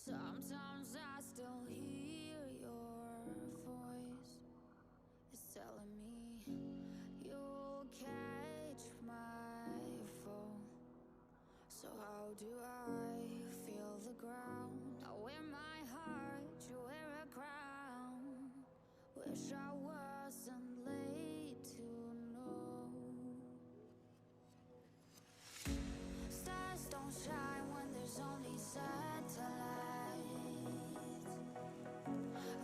Sometimes I still hear your voice. It's telling me you'll catch my fall. So how do I feel the ground? I wear my heart, you wear a crown. Wish I wasn't late to know. Stars don't shine when there's only satellites.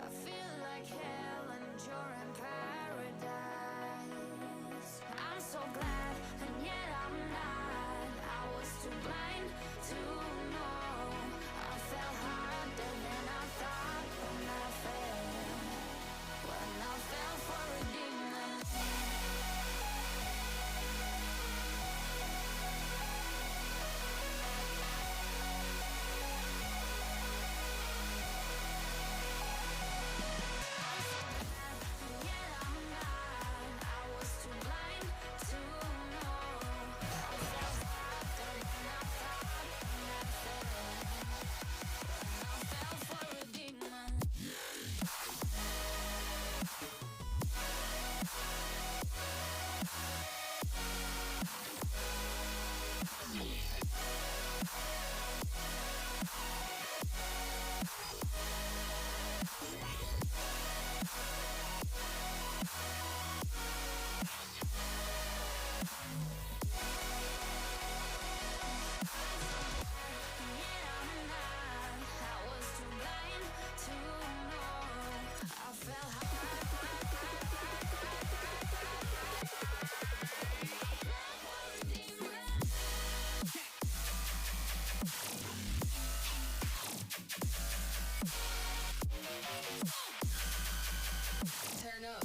I feel like hell and you're in paradise. I'm so glad and yet I'm not. I was too blind to know. I fell harder than I thought when I fell for a demon. Turn up.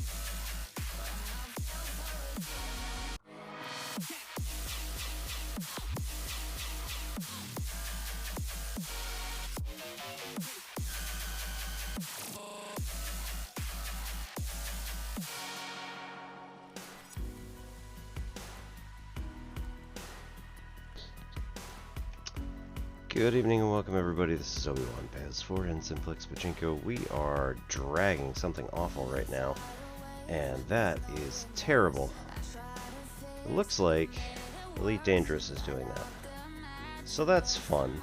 Good evening and welcome everybody, this is Obi-Wan Paz4 and Simplex Pachinko. We are dragging something awful right now, and that is terrible. It looks like Elite Dangerous is doing that. So that's fun.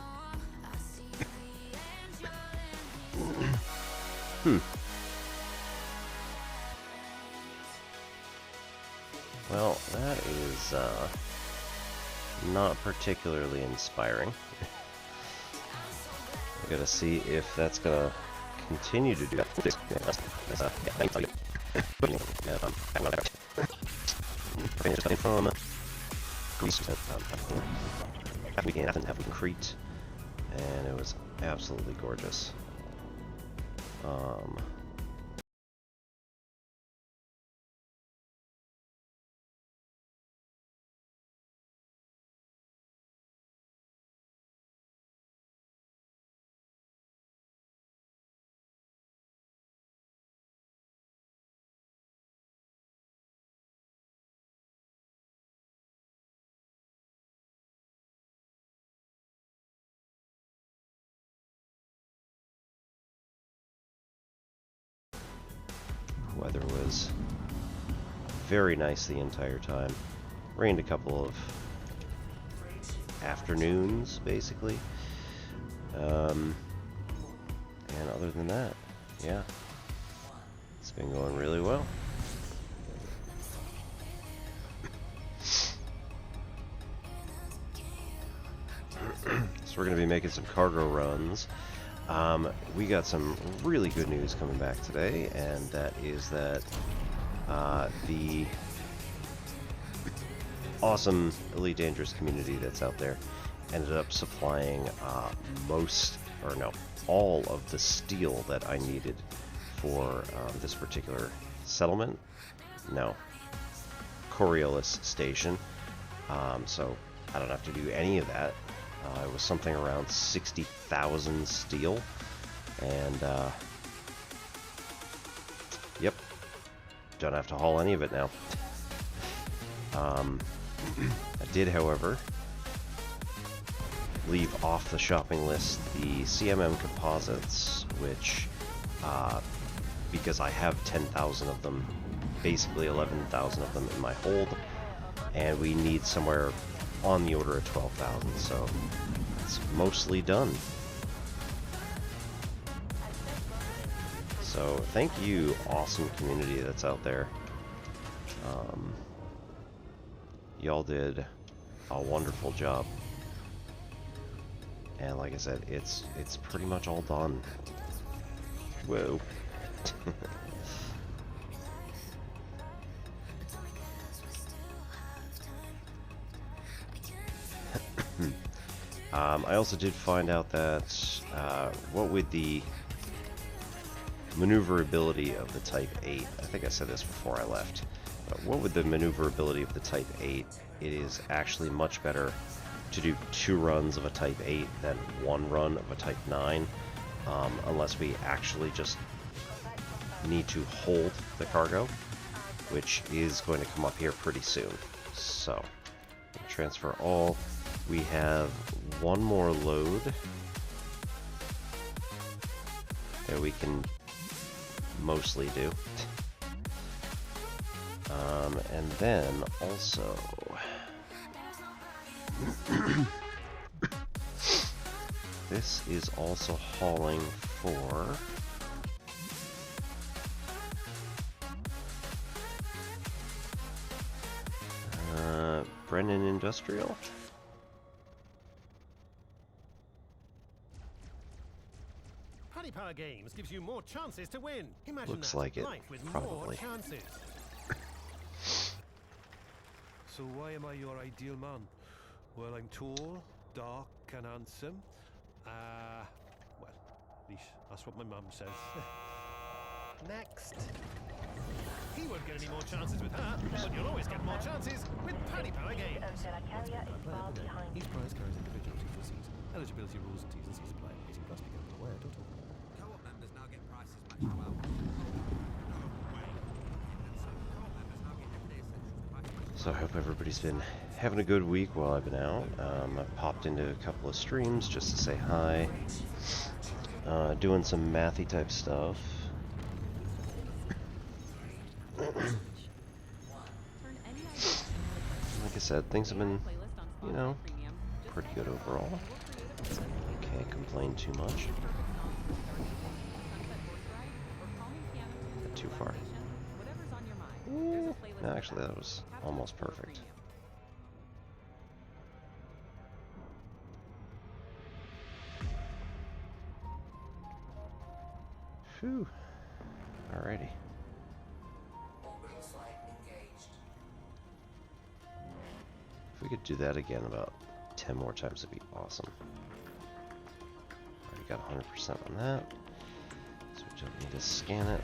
Well, that is not particularly inspiring. I gotta see if that's gonna continue to do that. From Greece, weekend in Crete, and it was absolutely gorgeous. Weather was very nice the entire time. Rained a couple of afternoons, basically. And other than that, yeah, it's been going really well. So we're going to be making some cargo runs. We got some really good news coming back today, and that is that the awesome Elite Dangerous community that's out there ended up supplying all of the steel that I needed for this particular settlement. No, Coriolis station. So I don't have to do any of that. It was something around 60,000 steel, and yep, don't have to haul any of it now. I did, however, leave off the shopping list the CMM composites, which, because I have 10,000 of them, basically 11,000 of them in my hold, and we need somewhere on the order of 12,000, so it's mostly done. So thank you, awesome community that's out there. Y'all did a wonderful job. And like I said, it's pretty much all done. Whoa. I also did find out that what with the maneuverability of the Type 8, I think I said this before I left, but what with the maneuverability of the Type 8, it is actually much better to do 2 runs of a Type 8 than 1 run of a Type 9, unless we actually just need to hold the cargo, which is going to come up here pretty soon. So, transfer all. We have 1 more load that we can mostly do. And then also this is also hauling for Brennan Industrial. Power games gives you more chances to win. Imagine looks that. like it, Life with probably. More chances. So why am I your ideal man? Well, I'm tall, dark, and handsome. Well, at least that's what my mum says. Next. He won't get any more chances with her, but you'll always get more chances with Paddy Power Games. Each prize carries individual T's and C's. Eligibility rules and T's and C's apply. 18 plus to get aware, don't all. Co-op members now get prices matched to our. So I hope everybody's been having a good week while I've been out. I've popped into a couple of streams just to say hi. Doing some mathy type stuff. Like I said, things have been, you know, pretty good overall. Can't complain too much. Not too far. No, actually, that was almost perfect. Phew. Alrighty. If we could do that again about 10 more times, it'd be awesome. Already got 100% on that, so we don't need to scan it.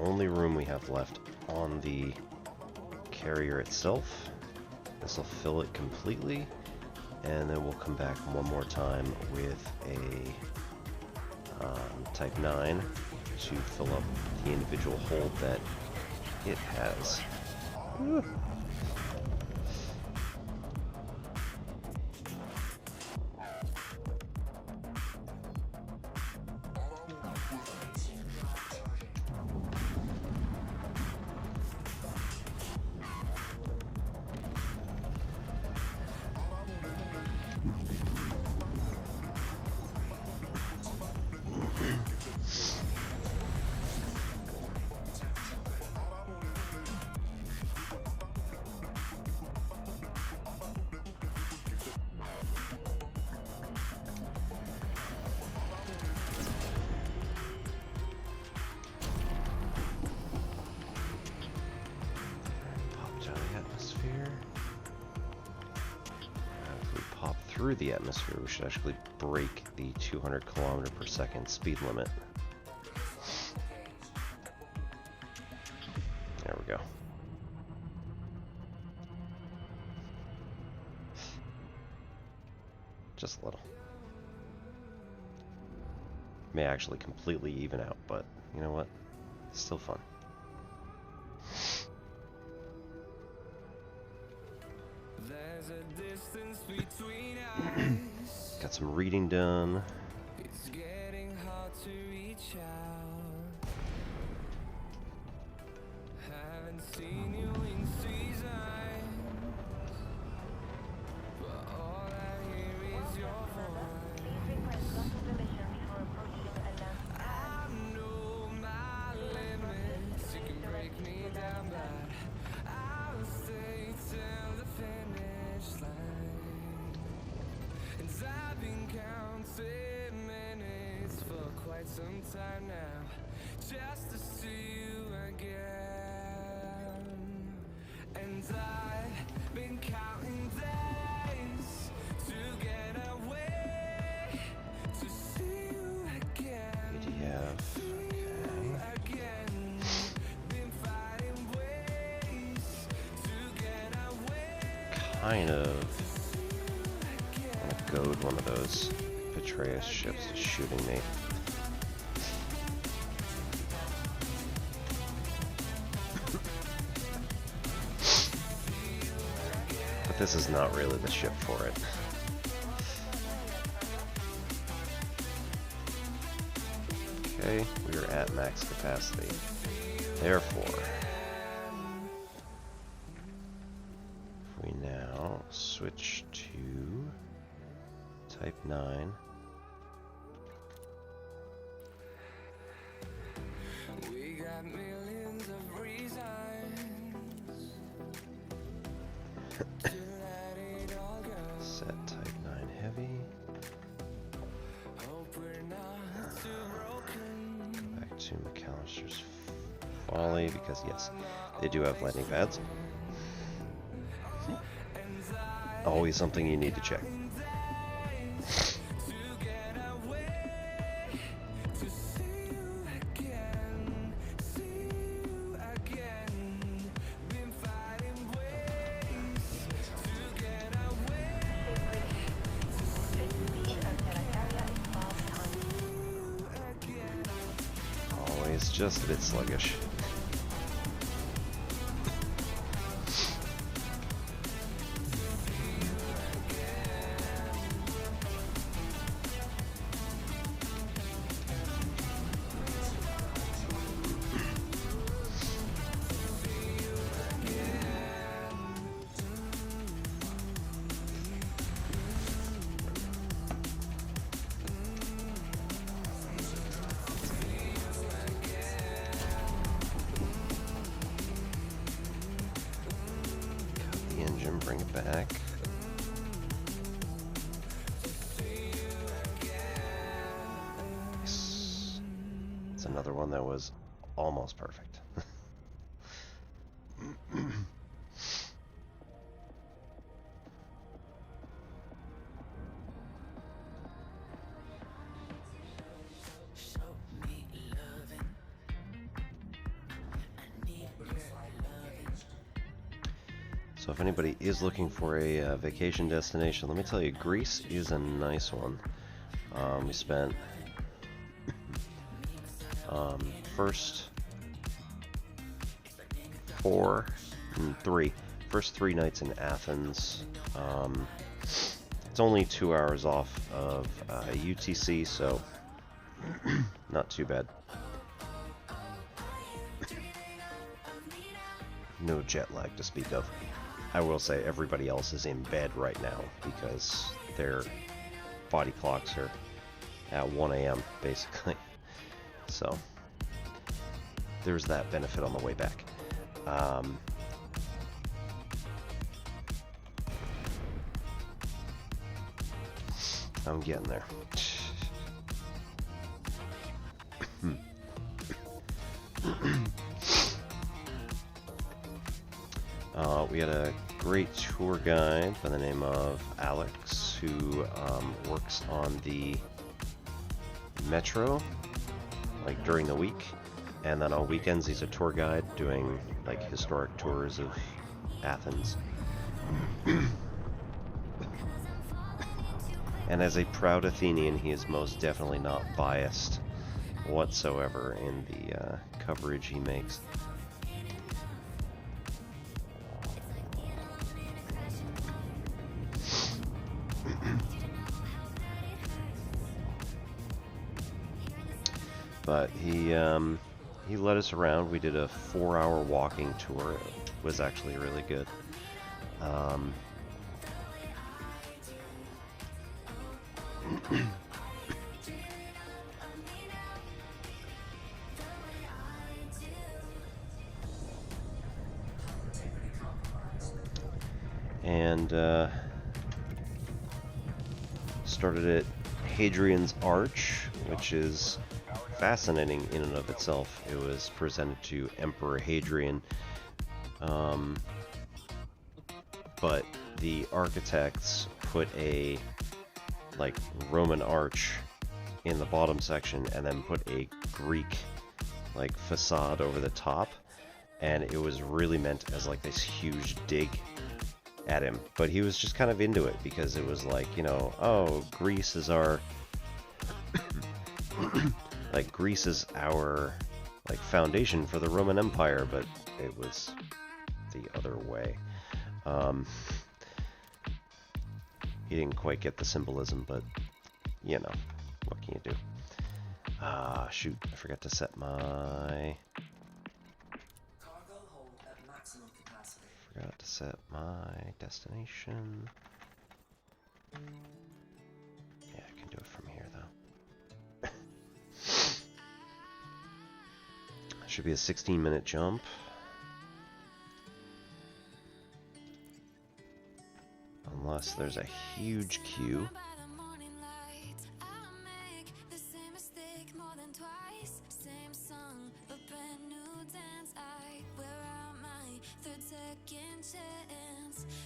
only room we have left on the carrier itself. This will fill it completely, and then we'll come back one more time with a Type 9 to fill up the individual hold that it has. Whew. Through the atmosphere, we should actually break the 200 kilometer per second speed limit. There we go. Just a little. May actually completely even out, but you know what? It's still fun. Got some reading done. It's getting hard to reach out. Haven't seen you in seasons, but all I hear is your voice. I know my limits. You can break me down, but I'll stay till the finish line. I've been counting minutes for quite some time now, just to see you again. And I've been counting days to get away, to see you again. PDF. Again. Been finding ways to get away. Kind of goad one of those Petraeus ships to shooting me. But this is not really the ship for it. Okay, we are at max capacity. Therefore, we now switch to Type 9. We got millions of reasons to let it all go. Set Type 9 heavy. Hope we're not too broken. Go back to McAllister's Folly because yes, they do have landing pads. Always something you need to check. Just a bit sluggish. Bring it back. Nice. It's another one that was almost perfect. So if anybody is looking for a vacation destination, let me tell you, Greece is a nice one. We spent first first 3 nights in Athens. It's only 2 hours off of UTC, so not too bad. No jet lag to speak of. I will say everybody else is in bed right now because their body clocks are at 1 a.m. basically. So there's that benefit on the way back. I'm getting there. We had a great tour guide by the name of Alex who works on the metro, like during the week, and then on weekends he's a tour guide doing like historic tours of Athens. And as a proud Athenian, he is most definitely not biased whatsoever in the coverage he makes. But he led us around. We did a 4-hour walking tour. It was actually really good. And started at Hadrian's Arch, which is fascinating in and of itself. It was presented to Emperor Hadrian, but the architects put a like Roman arch in the bottom section and then put a Greek like facade over the top, and it was really meant as like this huge dig at him, but he was just kind of into it because it was like, you know, oh, Greece is our like Greece is our like foundation for the Roman Empire, but it was the other way. He didn't quite get the symbolism, but you know, what can you do? Shoot, I forgot to set my forgot to set my destination. Yeah, I can do it from here though. Should be a 16-minute jump. Unless there's a huge queue.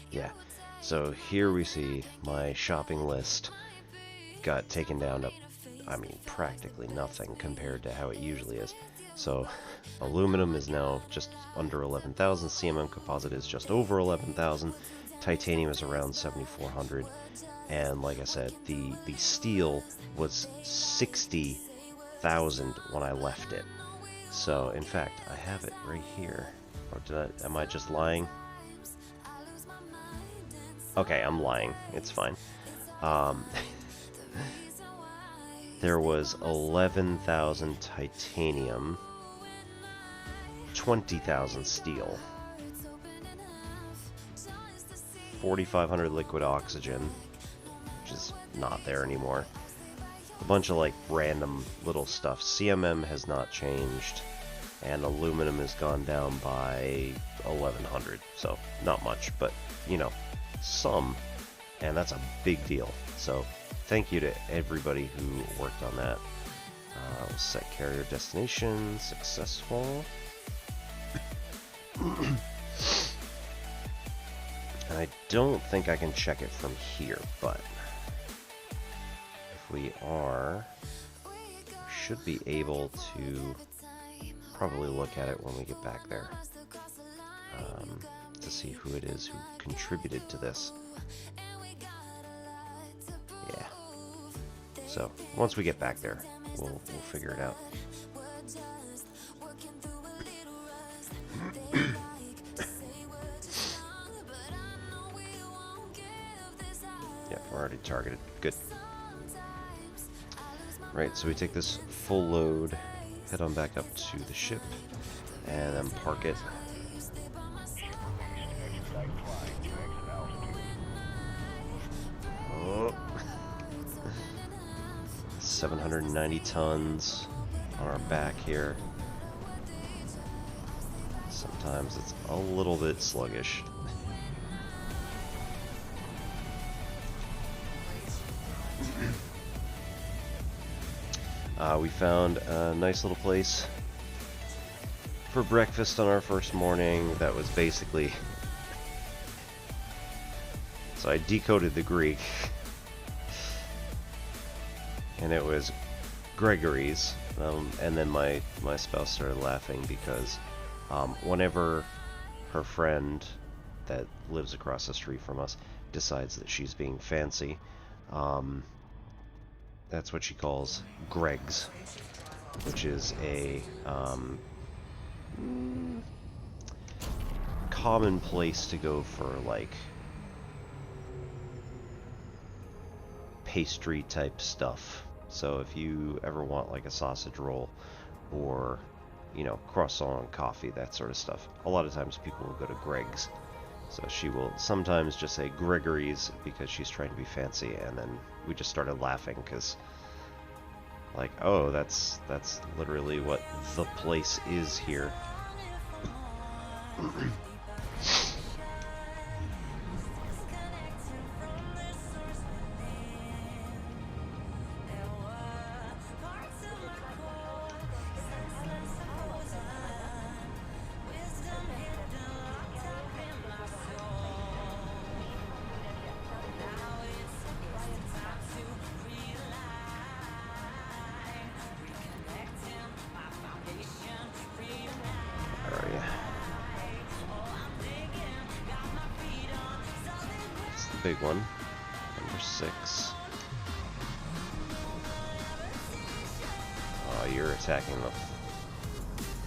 Yeah, so here we see my shopping list got taken down to, I mean, practically nothing compared to how it usually is. So aluminum is now just under 11,000, CMM composite is just over 11,000, titanium is around 7,400, and like I said, the steel was 60,000 when I left it. So in fact, I have it right here. Or am I just lying? Okay, I'm lying. It's fine. There was 11,000 titanium, 20,000 steel, 4,500 liquid oxygen, which is not there anymore. A bunch of like random little stuff. CMM has not changed, and aluminum has gone down by 1,100. So not much, but you know, some, and that's a big deal. So thank you to everybody who worked on that. We'll set carrier destination successful. And I don't think I can check it from here, but if we are, we should be able to probably look at it when we get back there. to see who it is who contributed to this. Yeah. So once we get back there, we'll figure it out. Yeah, we're already targeted. Good. Right, so we take this full load, head on back up to the ship, and then park it. Oh. 790 tons on our back here. Sometimes it's a little bit sluggish. We found a nice little place for breakfast on our first morning that was basically... So I decoded the Greek, and it was Gregory's, and then my spouse started laughing because whenever her friend that lives across the street from us decides that she's being fancy, that's what she calls Greg's, which is a common place to go for like pastry type stuff. So if you ever want like a sausage roll or, you know, croissant and coffee, that sort of stuff, a lot of times people will go to Greg's. So she will sometimes just say Gregory's because she's trying to be fancy, and then we just started laughing because, like, oh, that's literally what the place is here. Big one, number 6. Oh, you're attacking them.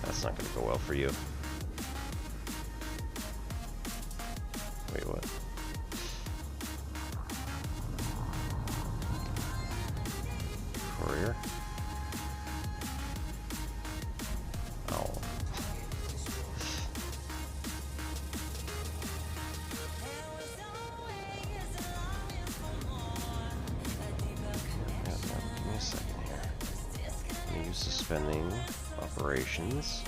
That's not going to go well for you. Wait, what? Courier? Oh. Suspending operations.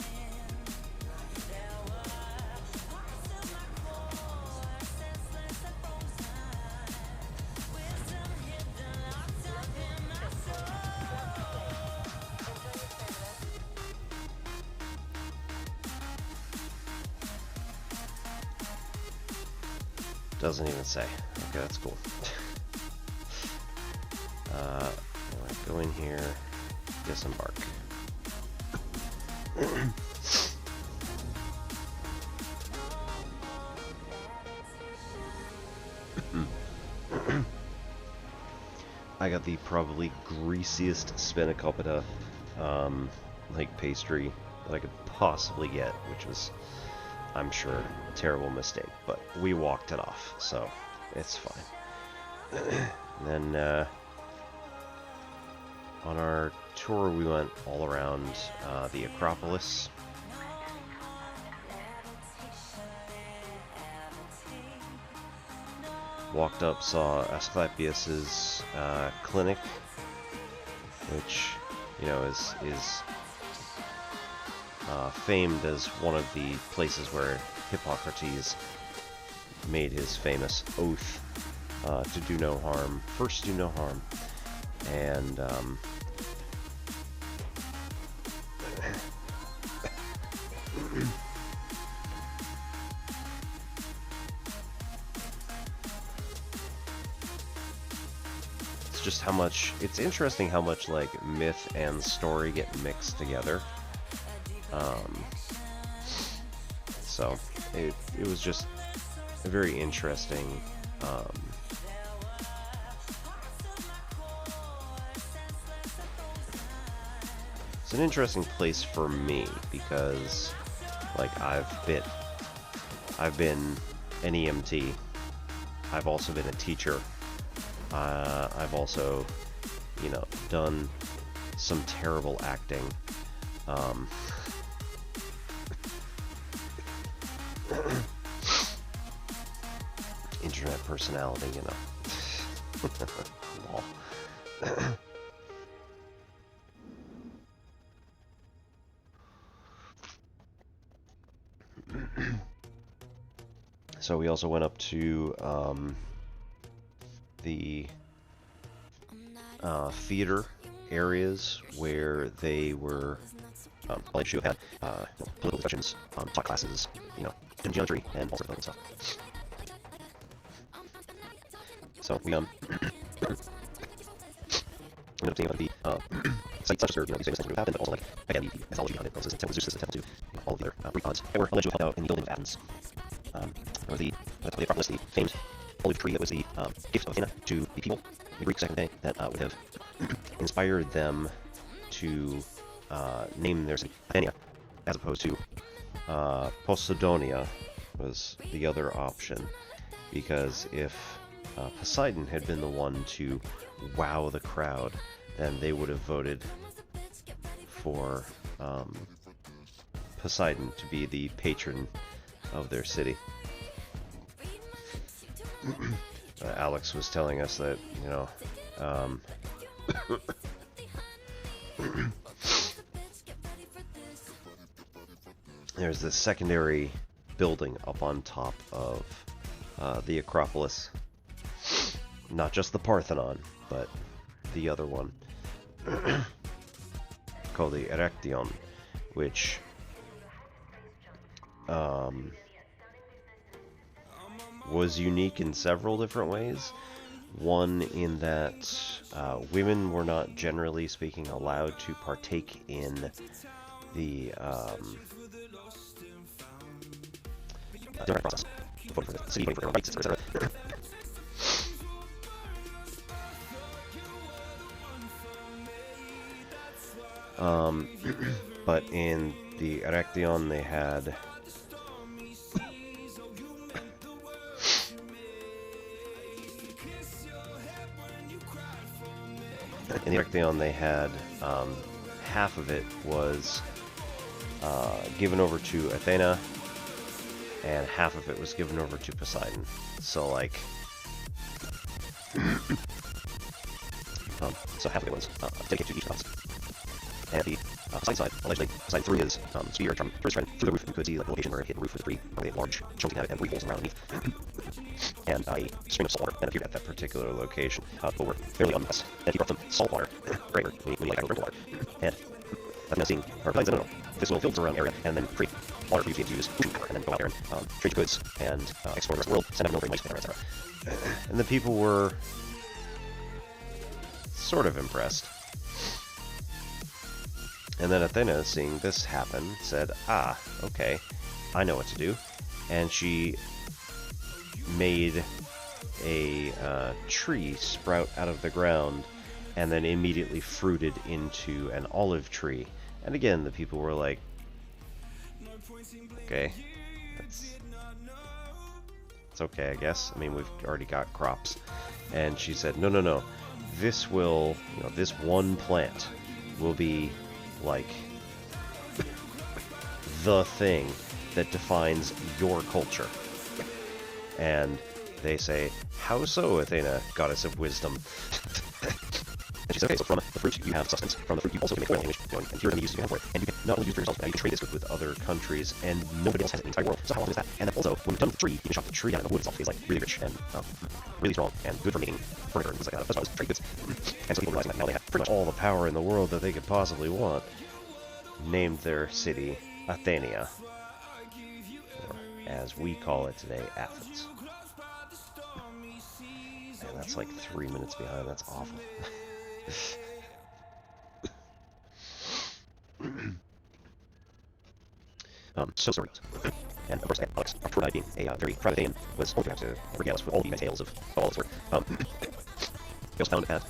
Doesn't even say. Okay, that's cool. Go in here, disembark. I got the probably greasiest spanakopita like pastry that I could possibly get, which was, I'm sure, a terrible mistake, but we walked it off, so it's fine. And then on our tour we went all around the Acropolis. Walked up, saw Asclepius's clinic, which, you know, is famed as one of the places where Hippocrates made his famous oath to do no harm. First, do no harm. And it's just how much, it's interesting how much like myth and story get mixed together. So it was just a very interesting. It's an interesting place for me because, like, I've been an EMT. I've also been a teacher. I've also, you know, done some terrible acting. Internet personality, you know. Lol. So we also went up to the theater areas where they were college who had political discussions, taught classes, you know, geometry and all sorts of other stuff. So we went up to the sites such as, you know, these famous things that happened, but also, like, again, the mythology behind it. This is the temple Zeus, this is the temple to, you know, all of the other Greek gods that were allegedly helped out in the building of Athens. Or the Acropolis, the famed olive tree that was the gift of Athena to the people, the Greeks back in the day, that would have inspired them to name their city Athenia, as opposed to Poseidonia was the other option, because if Poseidon had been the one to wow the crowd, then they would have voted for Poseidon to be the patron of their city. Alex was telling us that, you know, there's this secondary building up on top of the Acropolis. Not just the Parthenon, but the other one. Called the Erechtheion, which was unique in several different ways. One in that women were not, generally speaking, allowed to partake in the democratic process, voting for the city, voting for their rights, etc., etc. But in the Erechtheion they had half of it was given over to Athena, and half of it was given over to Poseidon. So, like, so half of it was dedicated to each goddess. And the Poseidon side, allegedly, Poseidon threw his spear from his friend through the roof. You could see, like, the location where it hit the roof with a tree, where they had large chunks of it and 3 holes around underneath. And a stream of salt water that appeared at that particular location. But were fairly unimpressed. And he brought them salt water, greater, when you like actual drink water. And that's now seeing, or Poseidon said, no, this will fill the surround area and then create water for you to be able to use ocean power, and then go out there and trade goods and explore the rest of the world, send out military might, etc., etc. And the people were sort of impressed. And then Athena, seeing this happen, said, ah, okay, I know what to do. And she made a tree sprout out of the ground and then immediately fruited into an olive tree. And again, the people were like, okay, it's okay, I guess. I mean, we've already got crops. And she said, no, no, no, this will, you know, this one plant will be like the thing that defines your culture. And they say, how so, Athena, goddess of wisdom? And she said, okay, so from the fruit you have substance. From the fruit you also can make oil, and here are the uses you have for it. And you can not only use it for yourself, but you can trade this with other countries, and nobody else has it in the entire world. So how awesome is that? And then also, when you're done with the tree, you can chop the tree down, and the wood itself is like really rich and really strong and good for making furniture and things like that. That's why it was trade goods. And so people realizing that now they have pretty much all the power in the world that they could possibly want, named their city Athenia, or as we call it today, Athens. And that's like 3 minutes behind. That's awful. So stories. And of course, Alex Tour being a very private thing, and was only to regale us with all the details of all this work. He also found that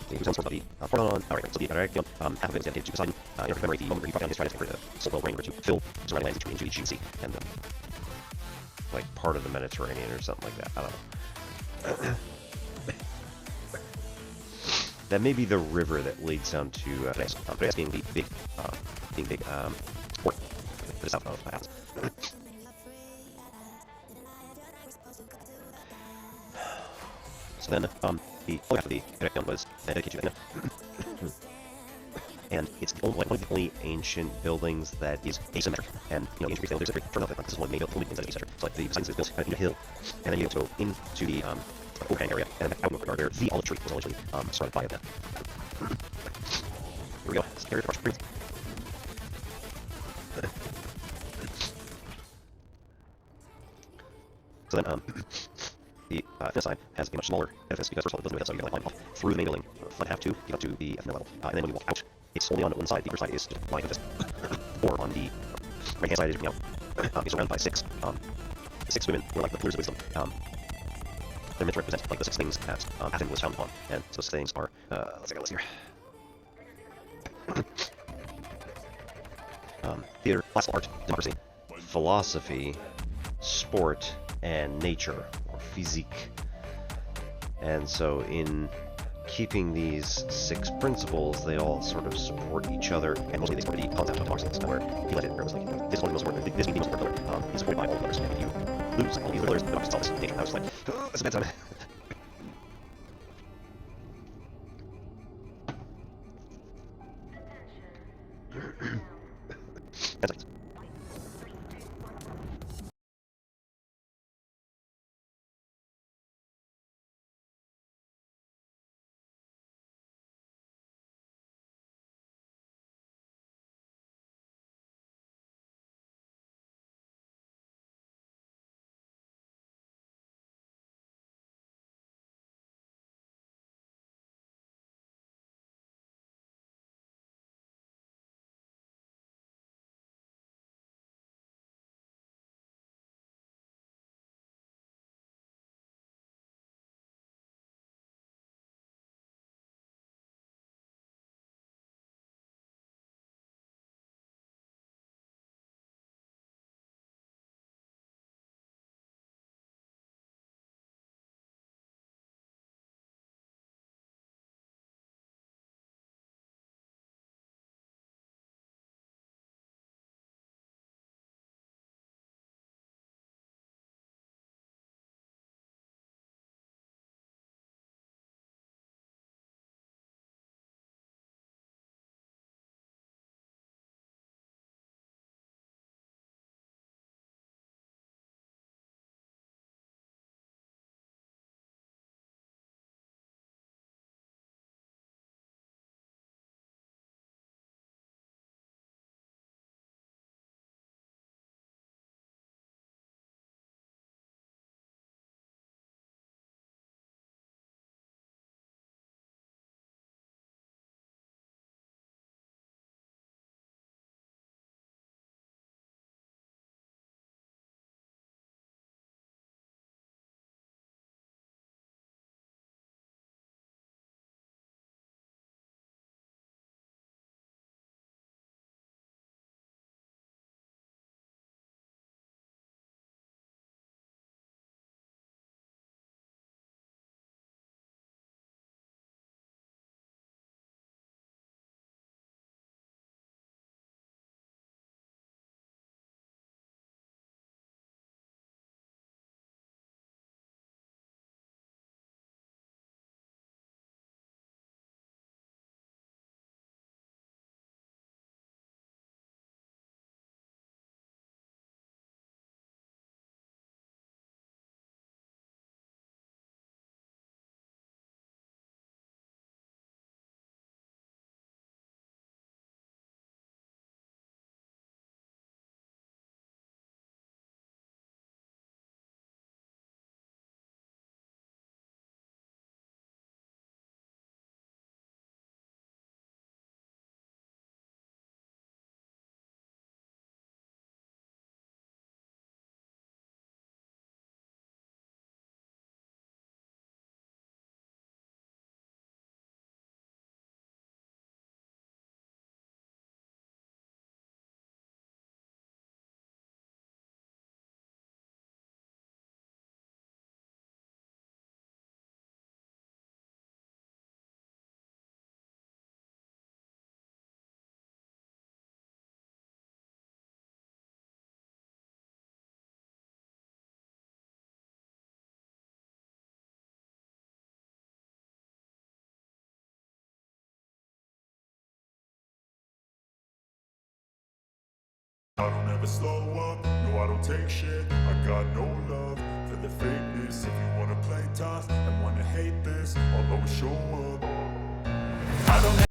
the Who's of the Forlon, so the Arakion, half of it was dedicated to Poseidon, in order to commemorate the moment where he brought down his trident for the Soul Rain to fill surrounding lands into the Aegean Sea, and like part of the Mediterranean or something like that. I don't know. That may be the river that leads down to Dreas being the big port to the south of Athens. So then, the other half of the Cretan was dedicated to Athena. And it's the only, like, one of the only ancient buildings that is asymmetric. And, you know, the ancient Greek sailors are turn off this is one of the only buildings that is asymmetric. So, like, the Poseidon is built kind of in a hill, and then you go into the overhang area, and then out in the where the olive tree was originally surrounded by that. Here we go. Let's carry it across the street. So then, the Athena side has a much smaller edifice because first of all it doesn't really, so you gotta like climb off through the main building, flood half to get up to the Athena level, and then when you walk out, it's only on one side. The other side is just lined with this, or on the right hand side is, you know, it's surrounded by six women who are like the pillars of wisdom. They're meant to represent like the six things that Athens was founded upon, and so those things are let's take a list here. Theater, classical art, democracy, philosophy, sport, and nature, or physique. And so in keeping these six principles, they all sort of support each other, and mostly they support the concept of democracy, where he led it, where it was like, you know, this is one of the most important, this is the most important pillar, is supported by all the others, and if you lose all these other pillars, the democracy solves nature. I was just like, oh, that's a bad time. I don't ever slow up, no I don't take shit. I got no love for the fakeness. If you wanna play tough and wanna hate this, I'll always show up. I don't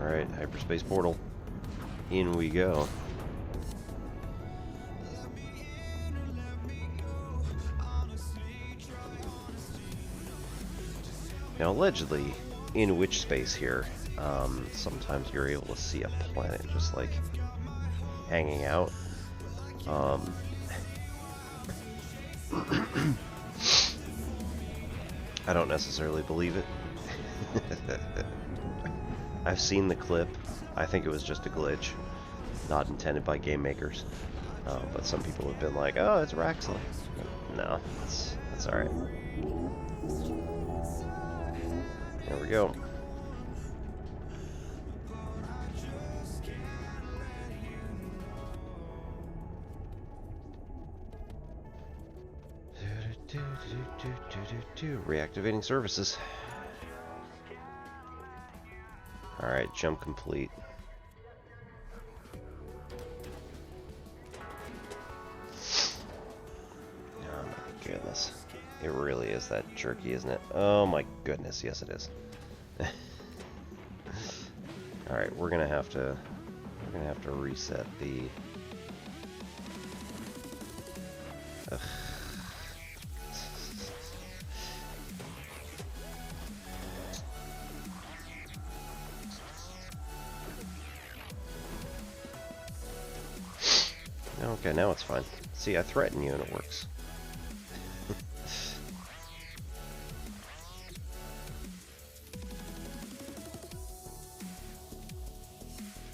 Alright, hyperspace portal. In we go. Now, allegedly, in witch space here, sometimes you're able to see a planet just like hanging out. I don't necessarily believe it. I've seen the clip. I think it was just a glitch, not intended by game makers. But some people have been like, "Oh, it's Raxley." No, that's all right. There we go. Reactivating services. Alright, jump complete. Oh my goodness. It really is that jerky, isn't it? Oh my goodness, yes it is. Alright, we're gonna have to reset the ugh. Okay, now it's fine. See, I threaten you and it works.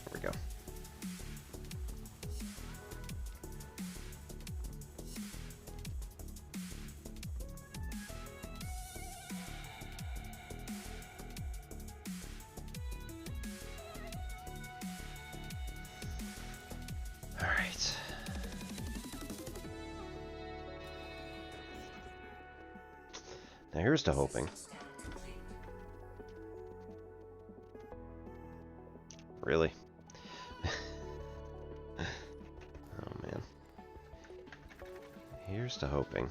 There we go. All right. Now here's to hoping. Really? Oh man. Here's to hoping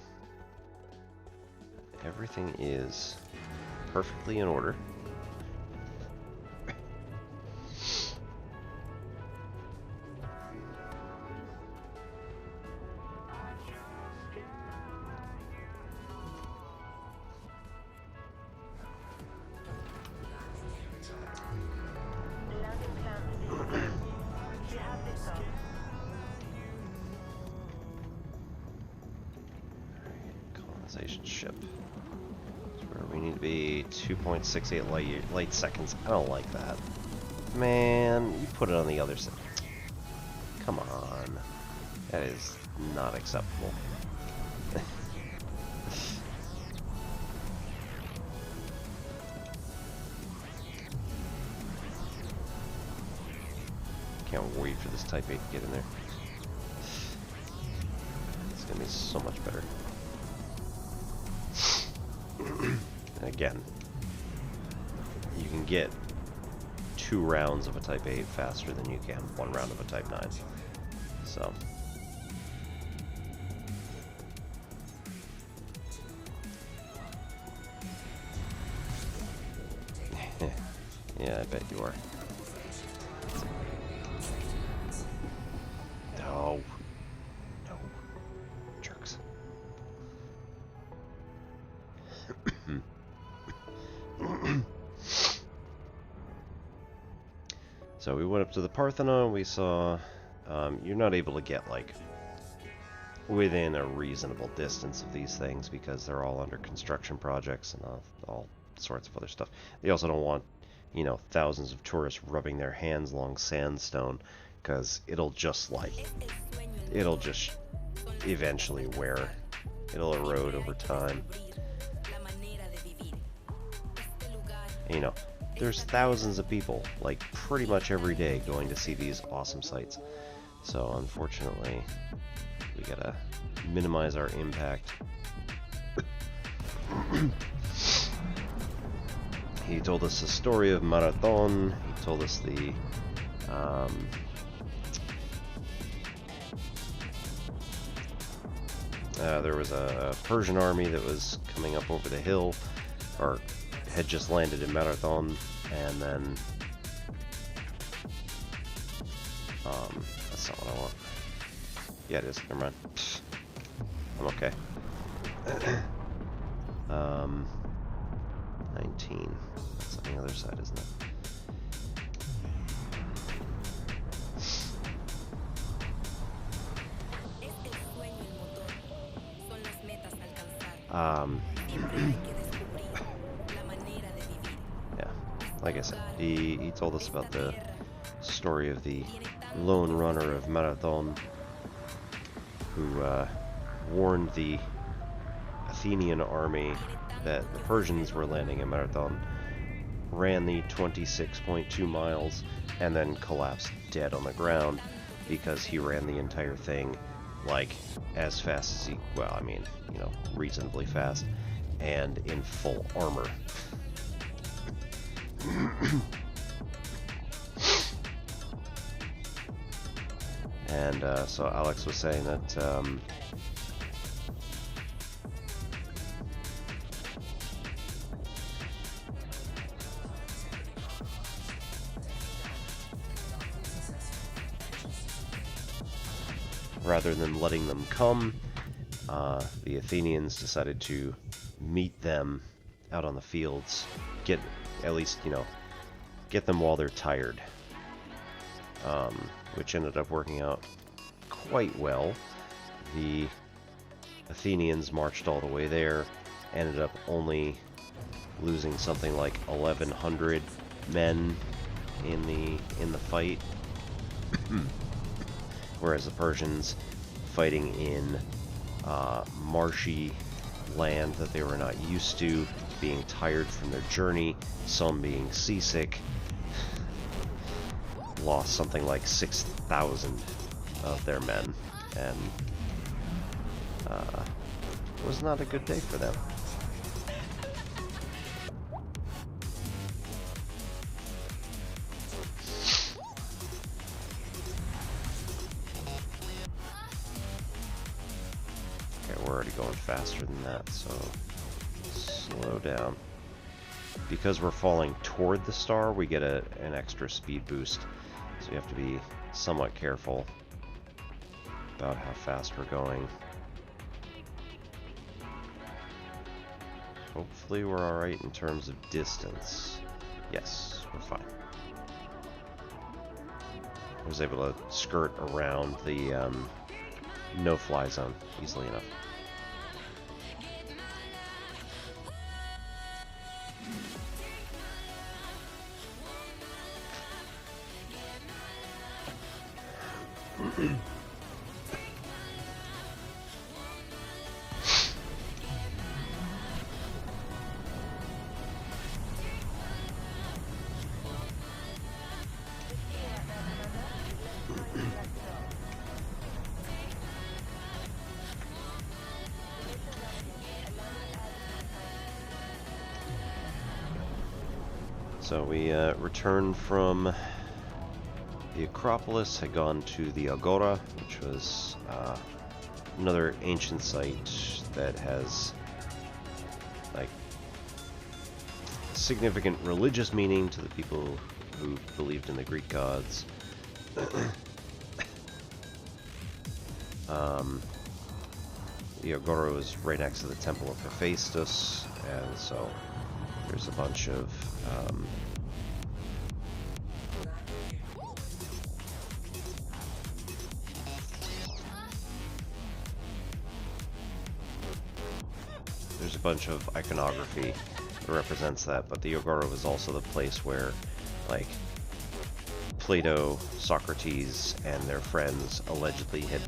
everything is perfectly in order. Civilization ship. That's where we need to be 2.68 light seconds. I don't like that. Man, you put it on the other side. Come on. That is not acceptable. Can't wait for this Type 8 to get in there. It's gonna be so much better. And again, you can get 2 rounds of a Type 8 faster than you can 1 round of a Type 9. So. Yeah, I bet you are. No. No. Jerks. So we went up to the Parthenon, we saw, you're not able to get, like, within a reasonable distance of these things because they're all under construction projects and all sorts of other stuff. They also don't want, you know, thousands of tourists rubbing their hands along sandstone because it'll just eventually wear. It'll erode over time. You know, there's thousands of people, like, pretty much every day going to see these awesome sights. So, unfortunately, we gotta minimize our impact. He told us the story of Marathon. He told us the there was a Persian army that was coming up over the hill, or had just landed in Marathon, and then that's not what I want. Yeah, it is. Never mind. I'm okay. 19. That's on the other side, isn't it? Yeah, like I said, he told us about the story of the lone runner of Marathon who warned the Athenian army that the Persians were landing in Marathon, ran the 26.2 miles, and then collapsed dead on the ground because he ran the entire thing, like, as fast as he, well, I mean, you know, reasonably fast, and in full armor. And so Alex was saying that rather than letting them come, the Athenians decided to meet them out on the fields, get, at least, you know, get them while they're tired, which ended up working out quite well. The Athenians marched all the way there, ended up only losing something like 1,100 men in the fight, whereas the Persians, fighting in marshy land that they were not used to, being tired from their journey, some being seasick, lost something like 6,000 of their men, and it was not a good day for them. Okay, we're already going faster than that, so slow down. Because we're falling toward the star, we get an extra speed boost, so you have to be somewhat careful about how fast we're going. Hopefully we're alright in terms of distance. Yes, we're fine. I was able to skirt around the no-fly zone easily enough. So we returned from the Acropolis, had gone to the Agora, which was another ancient site that has like significant religious meaning to the people who believed in the Greek gods. The Agora was right next to the Temple of Hephaestus, and so there's a bunch of iconography that represents that, but the Agora was also the place where, like, Plato, Socrates, and their friends allegedly had,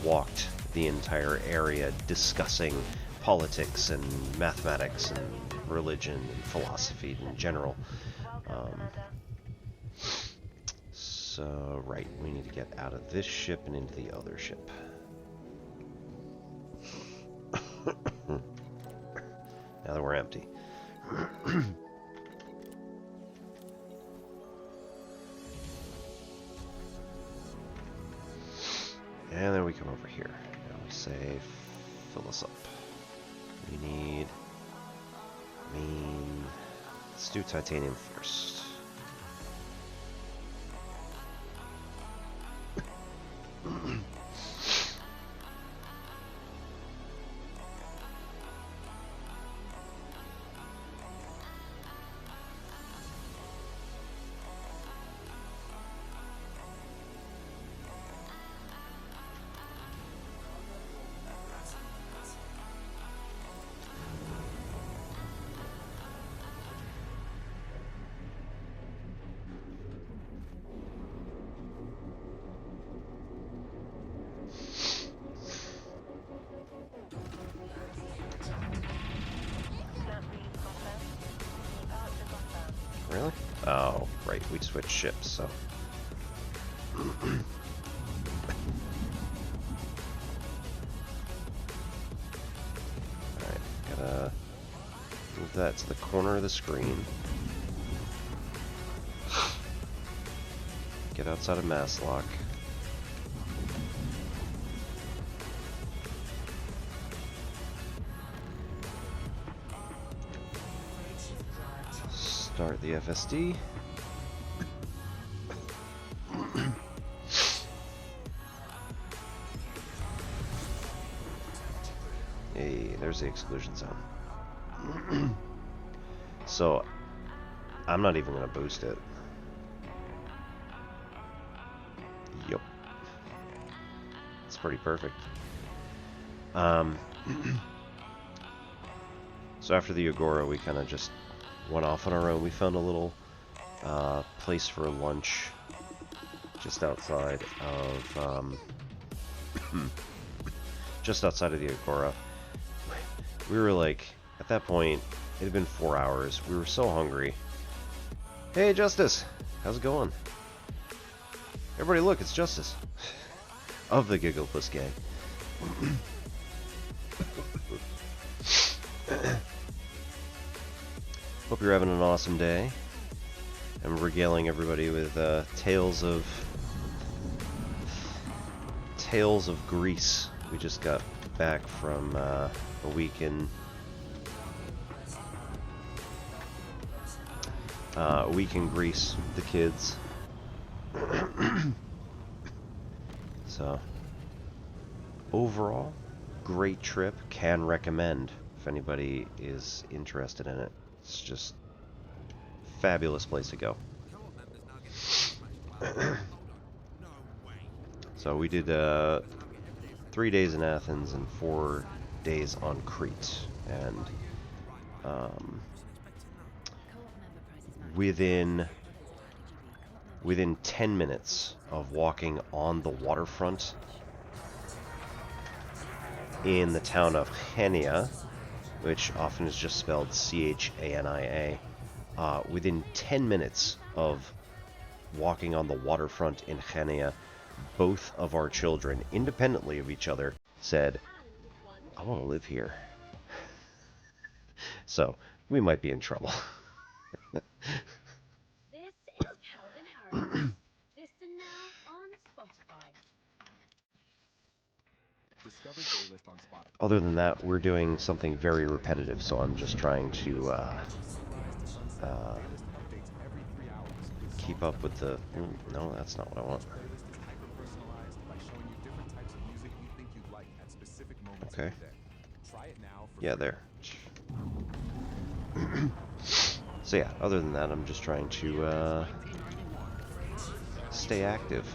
walked the entire area discussing politics and mathematics and religion and philosophy in general. So, right, we need to get out of this ship and into the other ship. Now that we're empty. And then we come over here. And we say, fill us up. We need... let's do titanium first. Really? Oh, right, we switched ships, so... Alright, gotta move that to the corner of the screen. Get outside of mass lock. Start the FSD. Hey, there's the exclusion zone. So, I'm not even gonna boost it. Yup. It's pretty perfect. So after the Agora, we kind of just went off on our own. We found a little place for lunch just outside of just outside of the Agora. We were like, at that point, it had been 4 hours. We were so hungry. Hey, Justice, how's it going? Everybody, look, it's Justice of the Gigglepuss Gang. Hope you're having an awesome day. I'm regaling everybody with tales of Greece. We just got back from a week in Greece with the kids. So overall, great trip. Can recommend if anybody is interested in it. It's just fabulous place to go. So we did 3 days in Athens and 4 days on Crete, and within within 10 minutes of walking on the waterfront in the town of Chania, which often is just spelled Chania, within 10 minutes of walking on the waterfront in Chania, both of our children, independently of each other, said, I want to live here. So, we might be in trouble. This is Calvin Harris. Listen now on Spotify. Other than that, we're doing something very repetitive, so I'm just trying to keep up with the... No, that's not what I want. Okay. Yeah, there. So yeah, other than that, I'm just trying to stay active.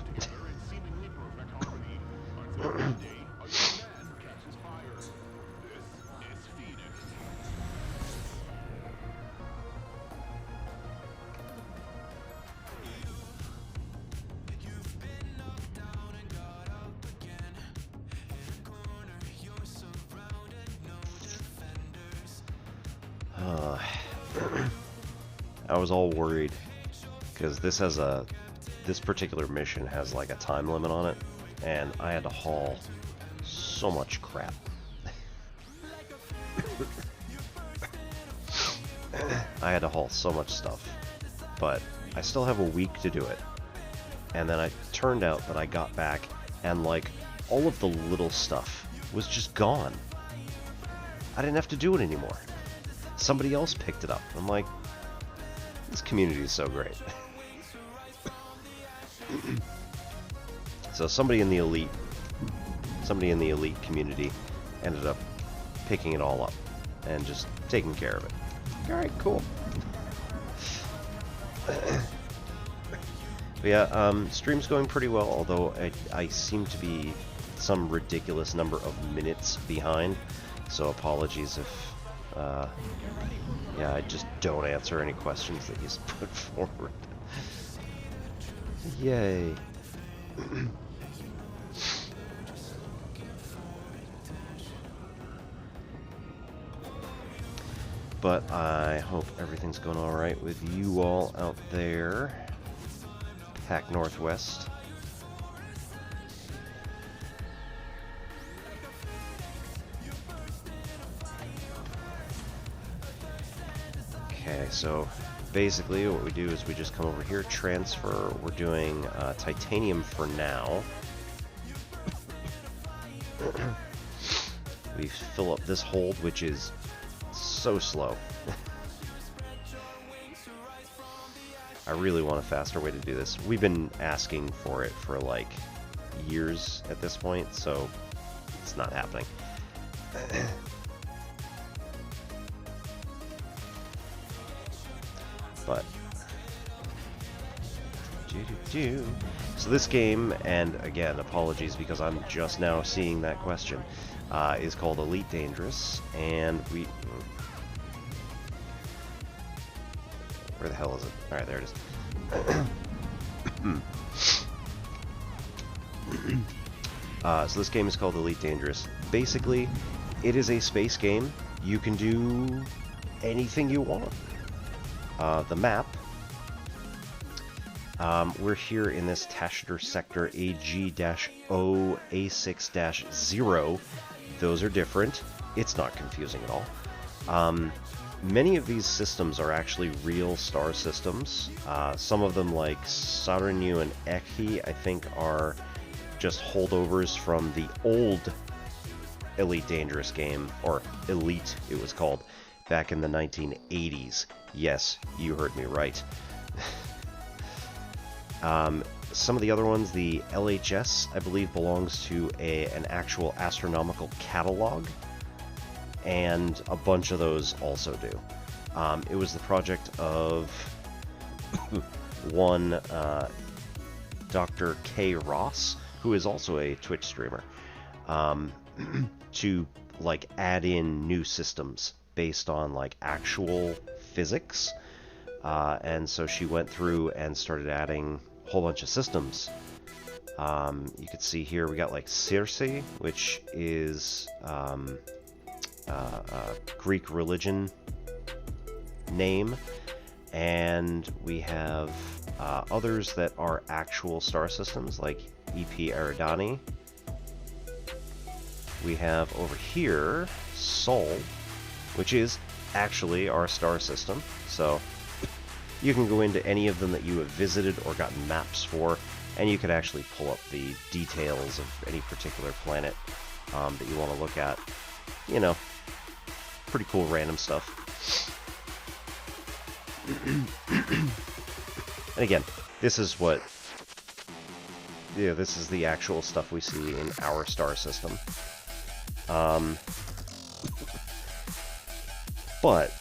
I was all worried because this particular mission has like a time limit on it, and I had to haul so much crap. I had to haul so much stuff, but I still have a week to do it. And then it turned out that I got back and like all of the little stuff was just gone. I didn't have to do it anymore. Somebody else picked it up. I'm like, this community is so great. So somebody in the elite community ended up picking it all up and just taking care of it. All right, cool. But yeah, stream's going pretty well, although I seem to be some ridiculous number of minutes behind, so apologies if yeah, I just don't answer any questions that you put forward. Yay. But I hope everything's going alright with you all out there. Pac Northwest. Okay, so basically what we do is we just come over here, transfer. We're doing titanium for now. We fill up this hold, which is so slow. I really want a faster way to do this. We've been asking for it for like years at this point, so it's not happening. But so this game, and again, apologies because I'm just now seeing that question, is called Elite Dangerous, and we... Where the hell is it? Alright, there it is. So this game is called Elite Dangerous. Basically, it is a space game. You can do anything you want. The map, we're here in this Tashader Sector AG-O A6-0. Those are different. It's not confusing at all. Many of these systems are actually real star systems. Some of them, like Saranu and Ekhi, I think are just holdovers from the old Elite Dangerous game, or Elite it was called, back in the 1980s. Yes, you heard me right. Some of the other ones, the LHS, I believe belongs to an actual astronomical catalog, and a bunch of those also do. It was the project of one Dr. K. Ross, who is also a Twitch streamer, to like add in new systems based on like actual physics, and so she went through and started adding whole bunch of systems. You can see here we got like Circe, which is Greek religion name, and we have others that are actual star systems like EP Eridani. We have over here Sol, which is actually our star system, so you can go into any of them that you have visited or gotten maps for, and you could actually pull up the details of any particular planet that you want to look at. You know, pretty cool random stuff. And again, this is what, yeah, this is the actual stuff we see in our star system. But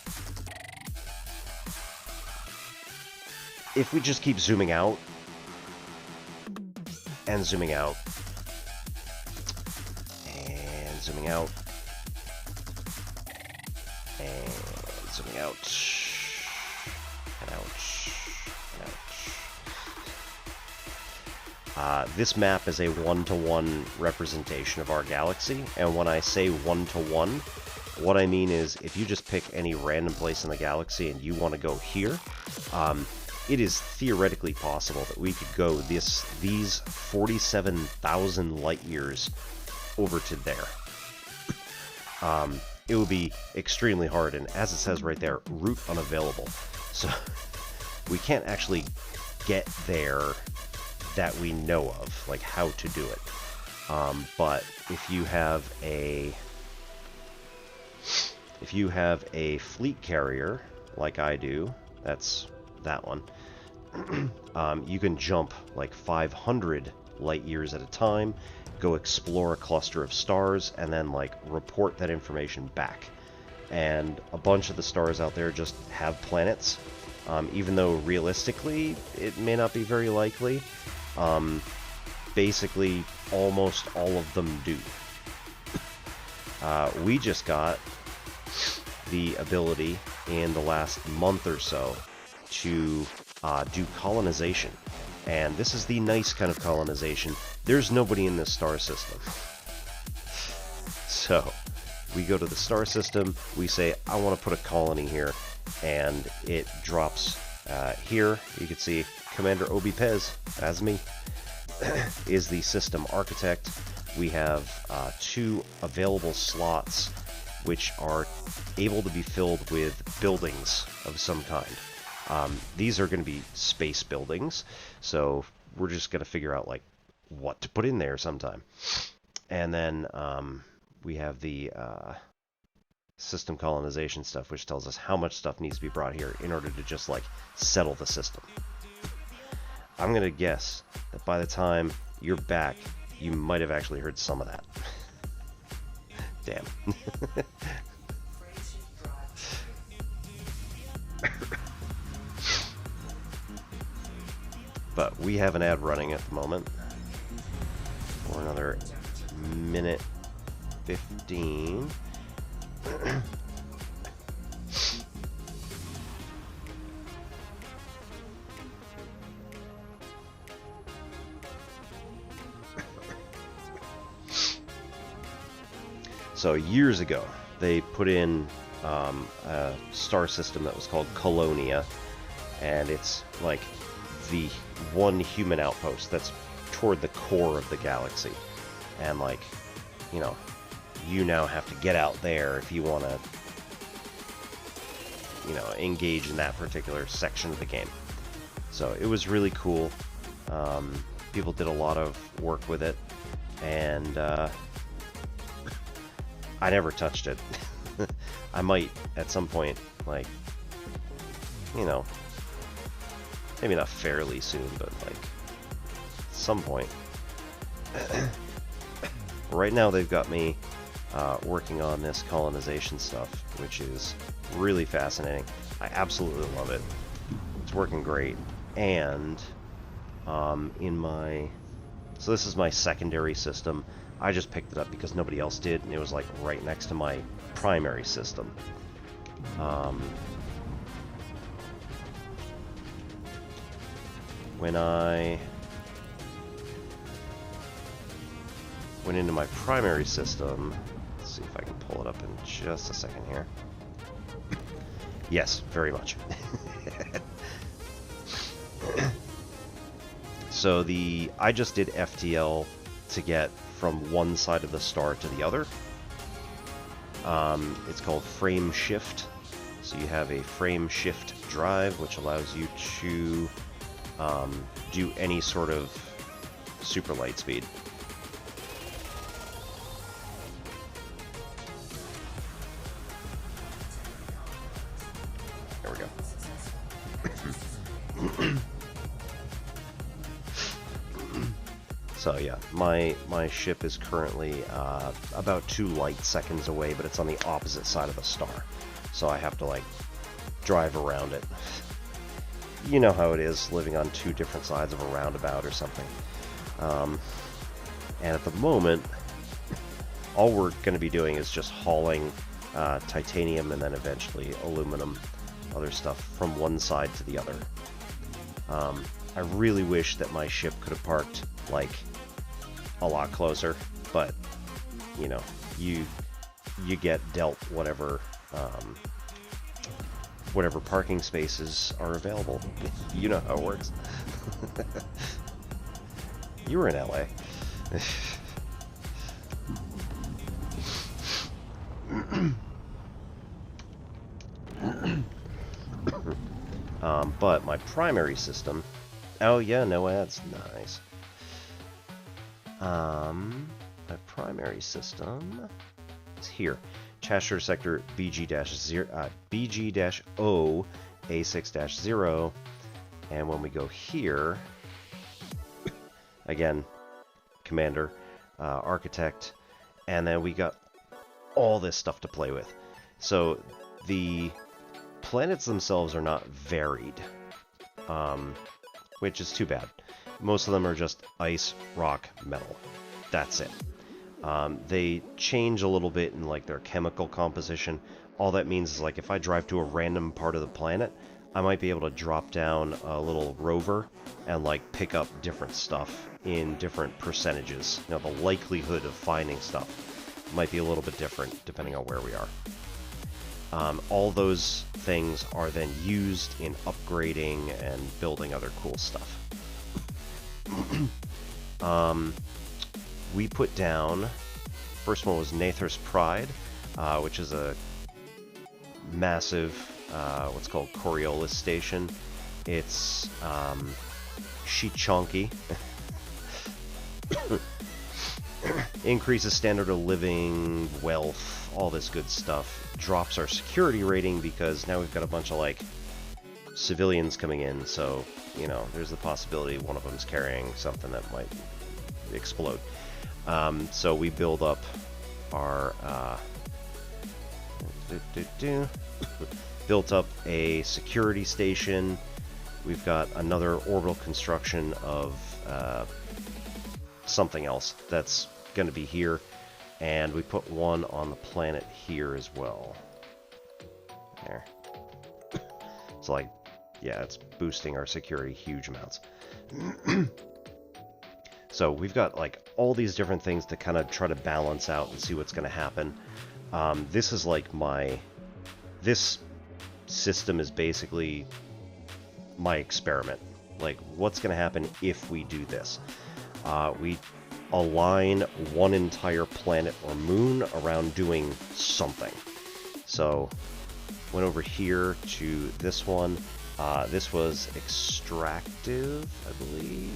if we just keep zooming out and zooming out and zooming out and zooming out and out and out. This map is a one-to-one representation of our galaxy, and when I say one-to-one, what I mean is if you just pick any random place in the galaxy and you want to go here, it is theoretically possible that we could go these 47,000 light years over to there. It would be extremely hard, and as it says right there, route unavailable. So we can't actually get there that we know of, like how to do it. But if you have a fleet carrier like I do, that's that one, you can jump like 500 light years at a time, go explore a cluster of stars, and then like report that information back. And a bunch of the stars out there just have planets, even though realistically it may not be very likely. Basically almost all of them do. We just got the ability in the last month or so to do colonization, and this is the nice kind of colonization. There's nobody in this star system, so we go to the star system, we say I want to put a colony here, and it drops here. You can see Commander Obi Pez, as me, is the system architect. We have 2 available slots which are able to be filled with buildings of some kind. These are going to be space buildings, so we're just going to figure out like what to put in there sometime. And then we have the system colonization stuff, which tells us how much stuff needs to be brought here in order to just like settle the system. I'm going to guess that by the time you're back, you might have actually heard some of that. Damn. But we have an ad running at the moment for another minute 15. So years ago, they put in a star system that was called Colonia, and it's like the one human outpost that's toward the core of the galaxy. And like, you know, you now have to get out there if you want to, you know, engage in that particular section of the game. So it was really cool. People did a lot of work with it, and I never touched it. I might at some point, like, you know, maybe not fairly soon, but like some point. Right now they've got me working on this colonization stuff, which is really fascinating. I absolutely love it. It's working great. And so this is my secondary system. I just picked it up because nobody else did, and it was like right next to my primary system. When I went into my primary system. Let's see if I can pull it up in just a second here. Yes, very much. So I just did FTL to get from one side of the star to the other. It's called frame shift. So you have a frame shift drive, which allows you to do any sort of super light speed. There we go. So yeah, my ship is currently about 2 light seconds away, but it's on the opposite side of the star. So I have to, like, drive around it. You know how it is, living on 2 different sides of a roundabout or something. And at the moment, all we're going to be doing is just hauling titanium and then eventually aluminum, other stuff, from one side to the other. I really wish that my ship could have parked, like, a lot closer, but, you know, you get dealt whatever whatever parking spaces are available. You know how it works. You were in LA. But my primary system... Oh yeah, no ads. Nice. My primary system is here. Chashire Sector BG-O A6-0. And when we go here, again, Commander, Architect, and then we got all this stuff to play with. So the planets themselves are not varied, which is too bad. Most of them are just ice, rock, metal. That's it. They change a little bit in, like, their chemical composition. All that means is, like, if I drive to a random part of the planet, I might be able to drop down a little rover and, like, pick up different stuff in different percentages. You know, the likelihood of finding stuff might be a little bit different depending on where we are. All those things are then used in upgrading and building other cool stuff. We put down, first one was Nather's Pride, which is a massive, what's called Coriolis station. It's chonky. Increases standard of living, wealth, all this good stuff. Drops our security rating because now we've got a bunch of, like, civilians coming in, so, you know, there's the possibility one of them's carrying something that might explode. So we build up our built up a security station. We've got another orbital construction of something else that's going to be here, and we put one on the planet here as well. There. So, like, yeah, it's boosting our security huge amounts. So we've got, like, all these different things to kind of try to balance out and see what's going to happen. This is like this system is basically my experiment. Like, what's going to happen if we do this? We align one entire planet or moon around doing something. So, went over here to this one. This was extractive, I believe.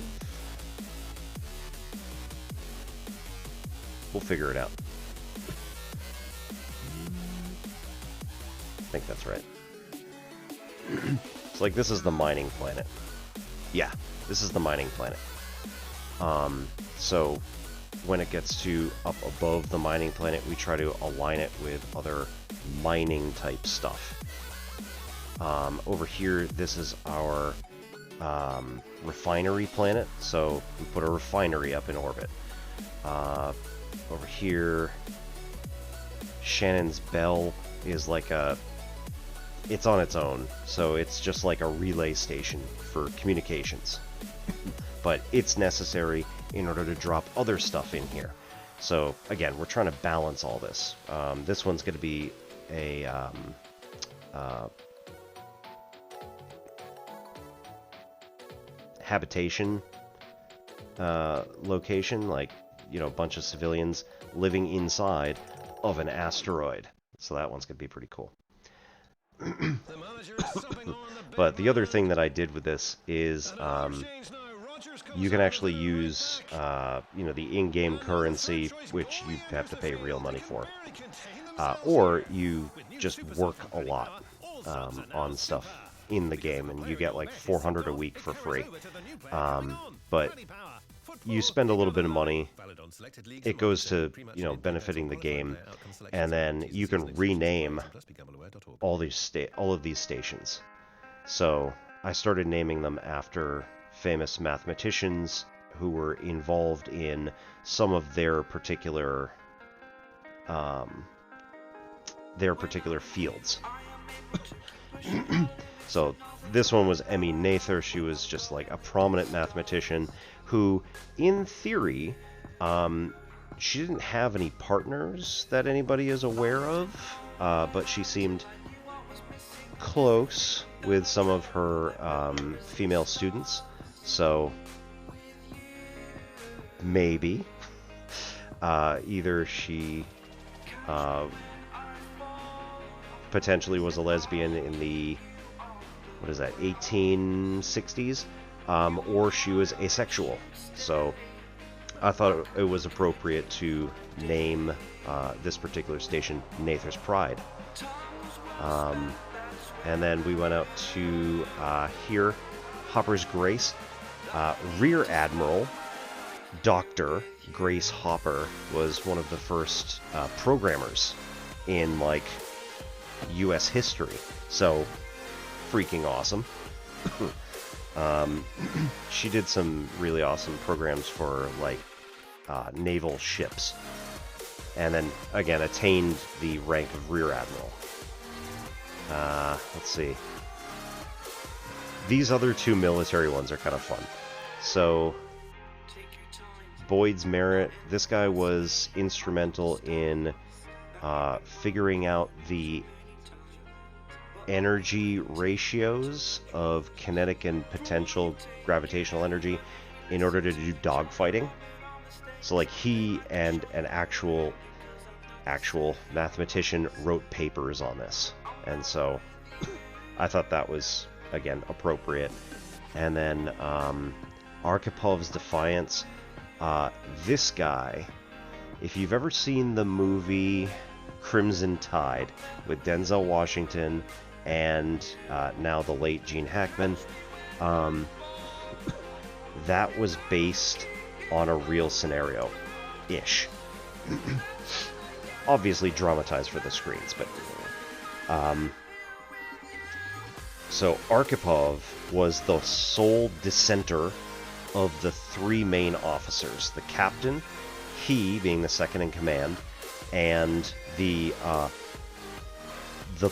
We'll figure it out. I think that's right. It's like, this is the mining planet. Yeah, this is the mining planet. So when it gets to up above the mining planet, we try to align it with other mining type stuff. Over here, this is our refinery planet, so we put a refinery up in orbit. Over here, Shannon's Bell is like it's on its own, so it's just like a relay station for communications. But it's necessary in order to drop other stuff in here. So again, we're trying to balance all this. This one's going to be a habitation location, like, you know, a bunch of civilians living inside of an asteroid. So that one's going to be pretty cool. But the other thing that I did with this is you can actually use, you know, the in-game currency, which you have to pay real money for. Or you just work a lot on stuff in the game, and you get like 400 a week for free. But you spend a little bit of money, it goes to, you know, benefiting the game, and then you can rename all of these stations. So I started naming them after famous mathematicians who were involved in some of their particular fields. So this one was Emmy Noether. She was just like a prominent mathematician who, in theory, she didn't have any partners that anybody is aware of, but she seemed close with some of her female students. So maybe either she potentially was a lesbian in the, what is that, 1860s, or she was asexual. So I thought it was appropriate to name this particular station Noether's Pride. And then we went out to here, Hopper's Grace. Rear Admiral Dr. Grace Hopper was one of the first programmers in, like, U.S. history. So, freaking awesome. She did some really awesome programs for, like, naval ships. And then, again, attained the rank of Rear Admiral. Let's see. These other two military ones are kind of fun. So, Boyd's Merit, this guy was instrumental in figuring out the energy ratios of kinetic and potential gravitational energy in order to do dogfighting. So, like, he and an actual mathematician wrote papers on this. And so I thought that was, again, appropriate. And then Archipov's Defiance. This guy, if you've ever seen the movie Crimson Tide with Denzel Washington and now the late Gene Hackman, that was based on a real scenario-ish. Obviously dramatized for the screens, but... So Archipov was the sole dissenter of the three main officers. The captain, he being the second in command, and the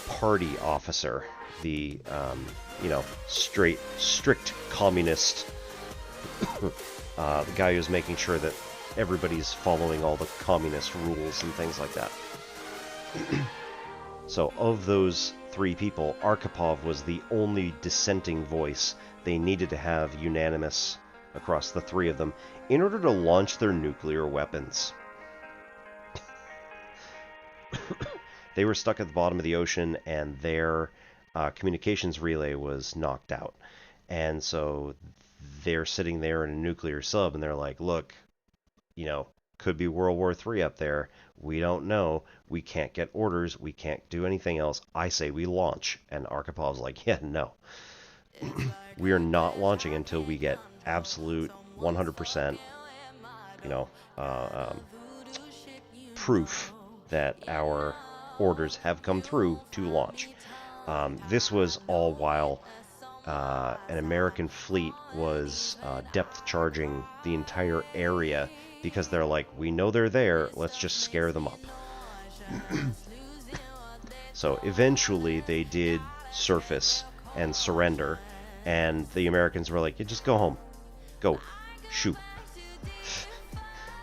party officer, the strict communist, the guy who's making sure that everybody's following all the communist rules and things like that. So of those three people, Archipov was the only dissenting voice they needed to have unanimous across the three of them in order to launch their nuclear weapons. They were stuck at the bottom of the ocean, and their communications relay was knocked out. And so they're sitting there in a nuclear sub, and they're like, look, you know, could be World War III up there. We don't know. We can't get orders. We can't do anything else. I say we launch. And Archipov's like, yeah, no. We are not launching until we get absolute 100%, proof that our orders have come through to launch. This was all while an American fleet was depth charging the entire area, because they're like, we know they're there, let's just scare them up. So eventually they did surface and surrender, and the Americans were like, yeah, just go home. Go. Shoot.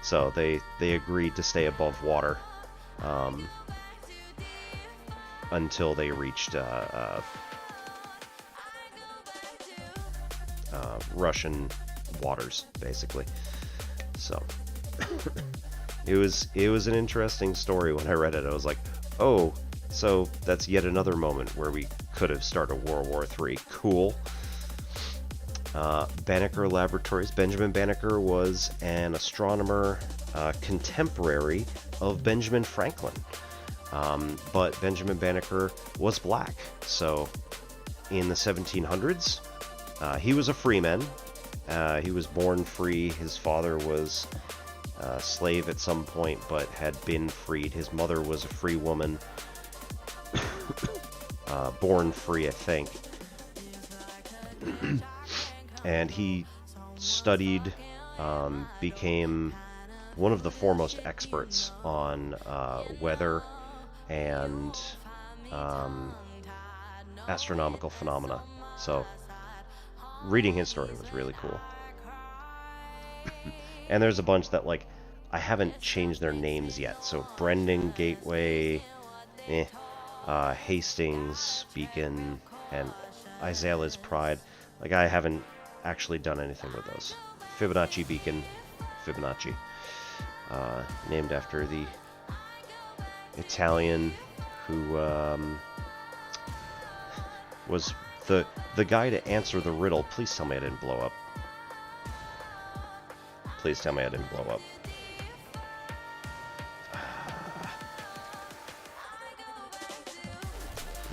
So they agreed to stay above water until they reached Russian waters, basically. So it was an interesting story. When I read it, I was like, oh, so that's yet another moment where we could have started World War III. Cool. Banneker Laboratories. Benjamin Banneker was an astronomer contemporary of Benjamin Franklin. But Benjamin Banneker was black. So in the 1700s, he was a freeman. He was born free. His father was a slave at some point, but had been freed. His mother was a free woman. Born free, I think. And he studied, became one of the foremost experts on weather and astronomical phenomena. So reading his story was really cool. And there's a bunch that, like, I haven't changed their names yet. So Brendan, Gateway, Hastings, Beacon, and Isaiah's Pride. Like, I haven't actually done anything with those. Fibonacci Beacon, Fibonacci, named after the Italian who was the guy to answer the riddle. Please tell me I didn't blow up. Please tell me I didn't blow up.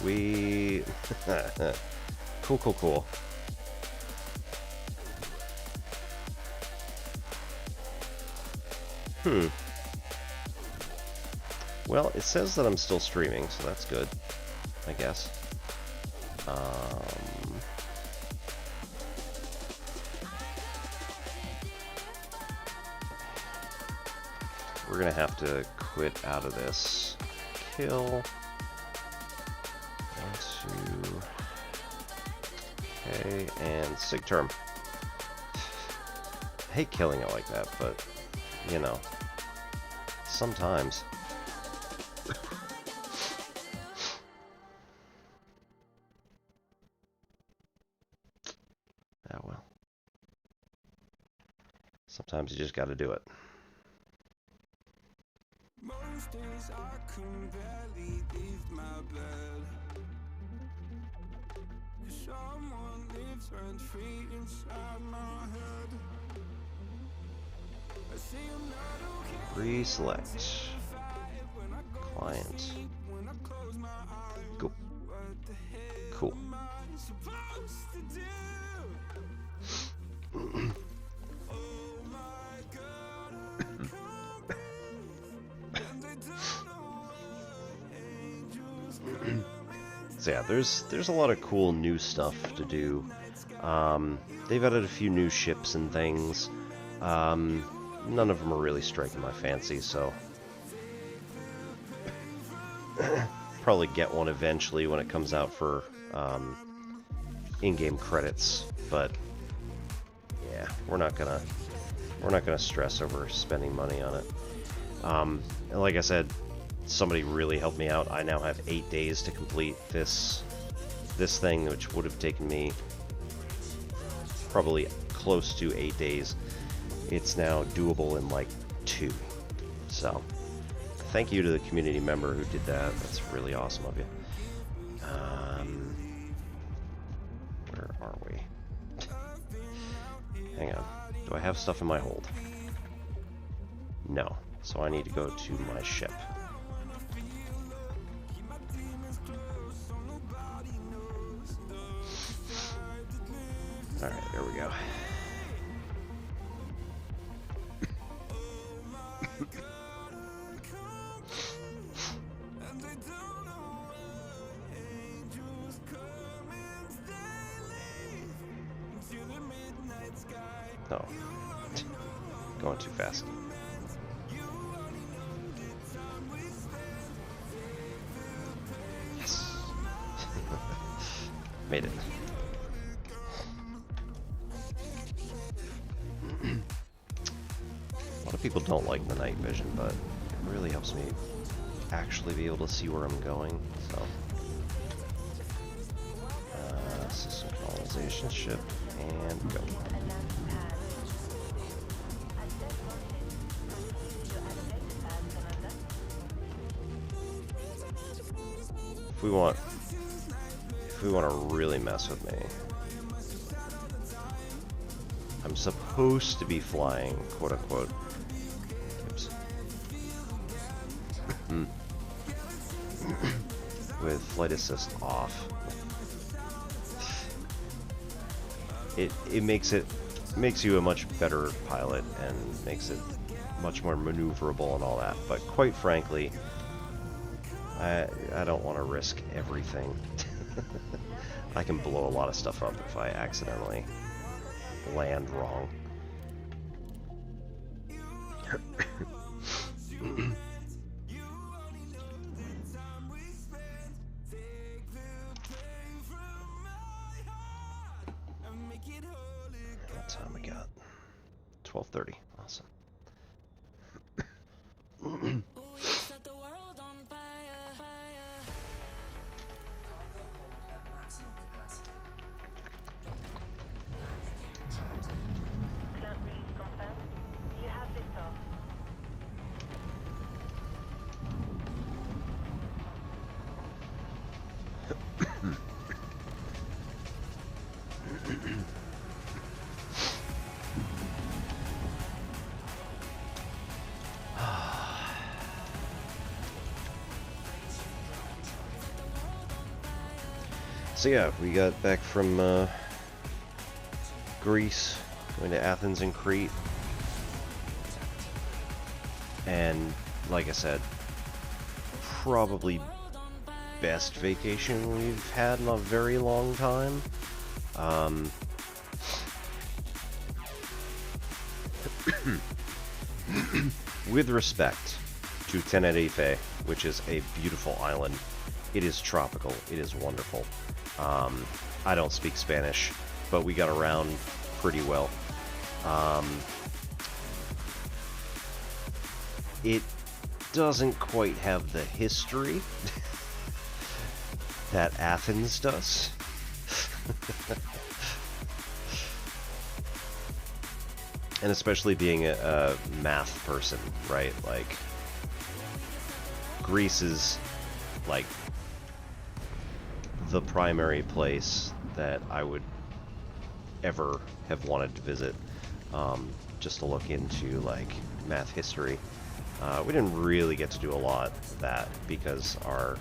We... Cool. Well, it says that I'm still streaming, so that's good, I guess. We're gonna have to quit out of this. Kill. 1, 2. Okay, and sig term. I hate killing it like that, but, you know, sometimes. Ah, well. Sometimes you just gotta do it. Most days I can barely leave my bed. Someone lives rent free inside my head. I say I'm not okay. Reselect. Client. When I close my eyes, Go. what the hell Cool. am I supposed to do? Oh my God, I can't breathe, and I don't know why angels come. So yeah, there's a lot of cool new stuff to do. They've added a few new ships and things. None of them are really striking my fancy, so probably get one eventually when it comes out for in-game credits. But yeah, we're not gonna stress over spending money on it. And like I said, somebody really helped me out. I now have 8 days to complete this thing, which would have taken me probably close to 8 days. It's now doable in like 2. So thank you to the community member who did that. That's really awesome of you. Where are we? Hang on. Do I have stuff in my hold? No. So I need to go to my ship. Alright, there we go. No. Going too fast. Yes. Made it. A lot of people don't like the night vision, but it really helps me actually be able to see where I'm going, so. System colonization ship, and go. If we want to really mess with me, I'm supposed to be flying, quote unquote. Oops. With flight assist off. It makes you a much better pilot and makes it much more maneuverable and all that. But quite frankly, I don't want to risk everything. I can blow a lot of stuff up if I accidentally land wrong. What time we got? 12:30. Awesome. So yeah, we got back from Greece, going to Athens and Crete, and like I said, probably best vacation we've had in a very long time. With respect to Tenerife, which is a beautiful island, it is tropical, it is wonderful. I don't speak Spanish, but we got around pretty well. It doesn't quite have the history that Athens does. And especially being a math person, right? Like, Greece is like the primary place that I would ever have wanted to visit, just to look into like math history. We didn't really get to do a lot of that because our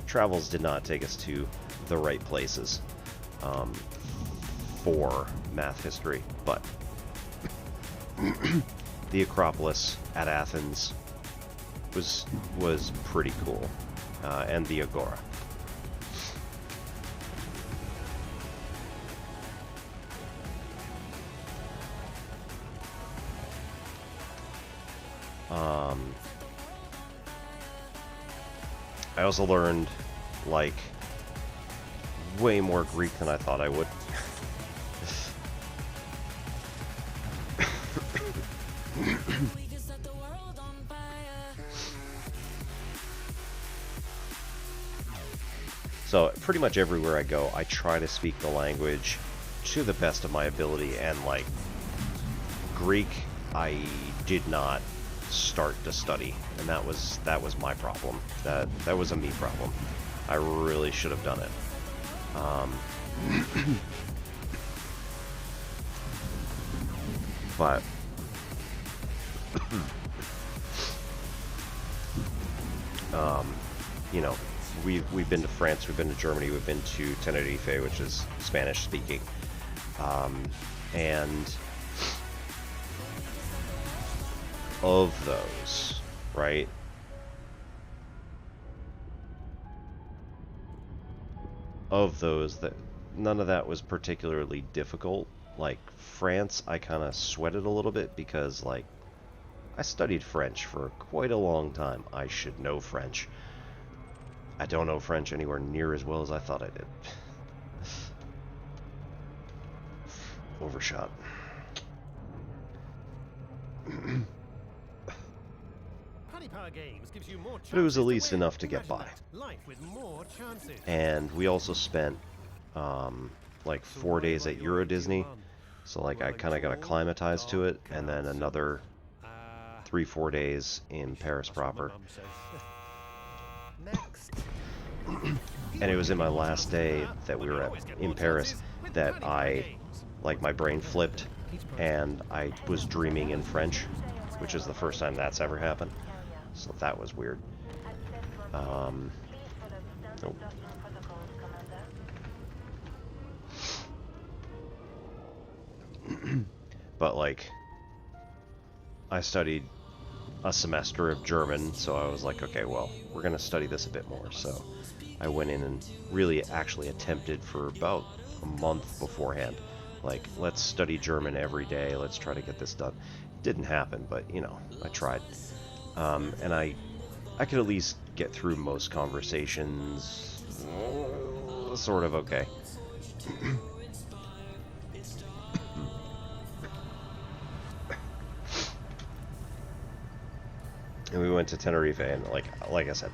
travels did not take us to the right places for math history, but the Acropolis at Athens was pretty cool, and the Agora. I also learned, like, way more Greek than I thought I would. So, pretty much everywhere I go, I try to speak the language to the best of my ability, and, like, Greek, I did not start to study, and that was my problem. That was a me problem. I really should have done it. But you know, we've been to France, we've been to Germany, we've been to Tenerife, which is Spanish speaking, and of those, right? Of those, that none of that was particularly difficult. Like France, I kind of sweated a little bit because, like, I studied French for quite a long time. I should know French. I don't know French anywhere near as well as I thought I did. Overshot. Empire Games gives you more but it was at chances to least win. enough to get Imagine by. that. Life with more chances. And we also spent like So 4 why days am I at your Euro ideal Disney, man? so like Well, I I'm kind of got tall, acclimatized to it, dark, and then handsome. another Uh, 3-4 days in Paris that's what my proper. mum says. Next. And it was in my last day that we were in Paris that like my brain flipped and I was dreaming in French, which is the first time that's ever happened. So that was weird. Nope. But like, I studied a semester of German, so I was like, okay, well, we're gonna study this a bit more. So I went in and really actually attempted for about a month beforehand. Like, let's study German every day, let's try to get this done. Didn't happen, but you know, I tried. And I could at least get through most conversations sort of okay. And we went to Tenerife, and like I said,